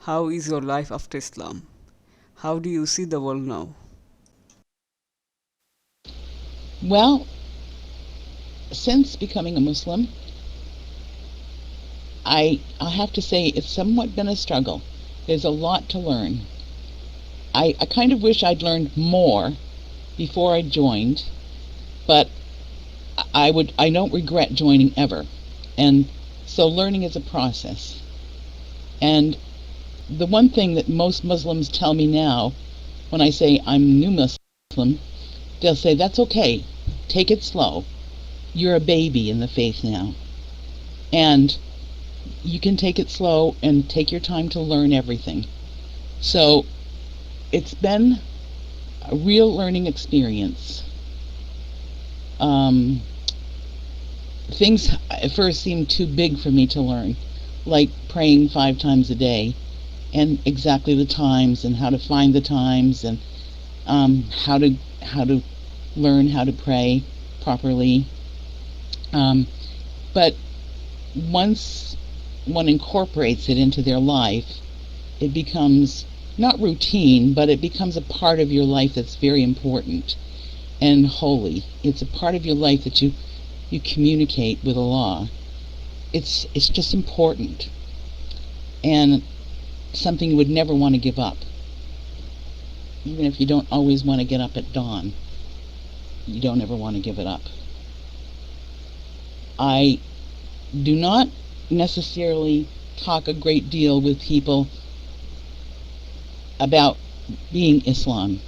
How is your life after Islam? How do you see the world now? Well, since becoming a Muslim, I have to say it's somewhat been a struggle. There's a lot to learn. I kind of wish I'd learned more before I joined, but I don't regret joining ever. And so learning is a process. And the one thing that most Muslims tell me now when I say I'm a new Muslim, they'll say, that's okay. Take it slow. You're a baby in the faith now. And you can take it slow and take your time to learn everything. So it's been a real learning experience. Um, Things at first seemed too big for me to learn, like praying 5 times a day and exactly the times and how to find the times and how to learn how to pray properly. But once one incorporates it into their life, it becomes not routine, but it becomes a part of your life that's very important and holy. It's a part of your life that you communicate with Allah. It's just important and something you would never want to give up. Even if you don't always want to get up at dawn, you don't ever want to give it up. I do not necessarily talk a great deal with people about being Islam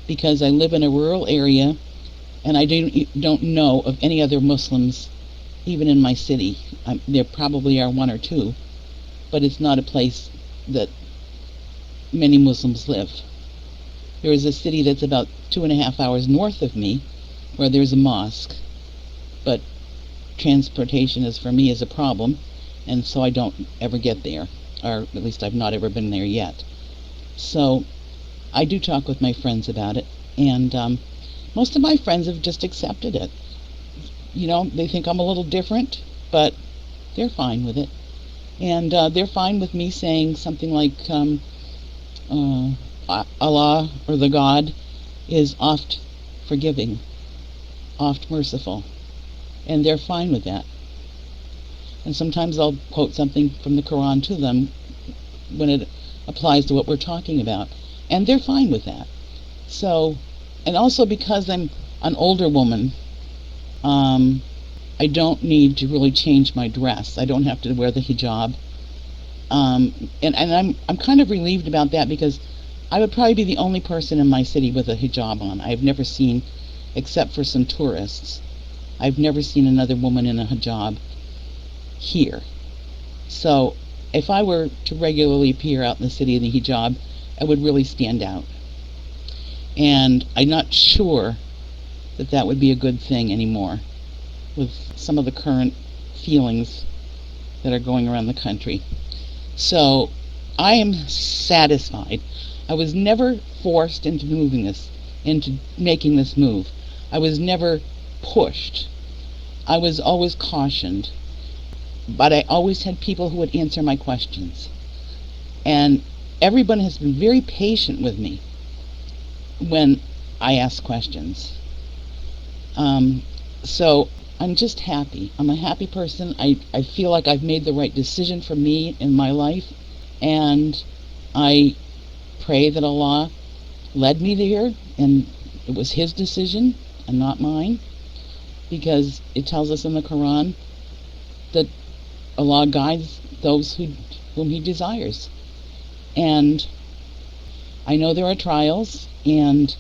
because I live in a rural area and I don't know of any other Muslims even in my city. There probably are one or two, but it's not a place that many Muslims live. There is a city that's about 2.5 hours north of me where there's a mosque, but transportation for me is a problem, and so I don't ever get there, or at least I've not ever been there yet. So I do talk with my friends about it, and most of my friends have just accepted it. They think I'm a little different, but they're fine with it. And they're fine with me saying something like Allah or the God is oft forgiving, oft merciful, and they're fine with that. And sometimes I'll quote something from the Quran to them when it applies to what we're talking about, and they're fine with that. So, and also because I'm an older woman, I don't need to really change my dress. I don't have to wear the hijab. And I'm kind of relieved about that because I would probably be the only person in my city with a hijab on. I've never seen, except for some tourists, I've never seen another woman in a hijab here. So if I were to regularly appear out in the city in a hijab, I would really stand out. And I'm not sure that that would be a good thing anymore with some of the current feelings that are going around the country. So I am satisfied. I was never forced into making this move. I was never pushed. I was always cautioned. But I always had people who would answer my questions. And everyone has been very patient with me when I ask questions. So I'm just happy. I'm a happy person. I feel like I've made the right decision for me in my life. And I pray that Allah led me there, and it was His decision and not mine, because it tells us in the Quran that Allah guides those whom He desires. And I know there are trials, and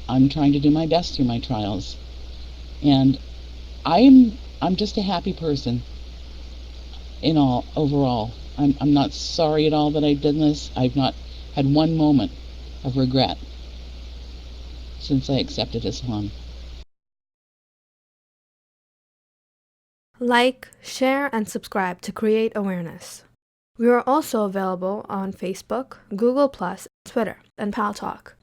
I'm trying to do my best through my trials. And I'm just a happy person overall. I'm not sorry at all that I did this. I've not had one moment of regret since I accepted Islam. Like, share, and subscribe to create awareness. We are also available on Facebook, Google+, Twitter, and Pal Talk.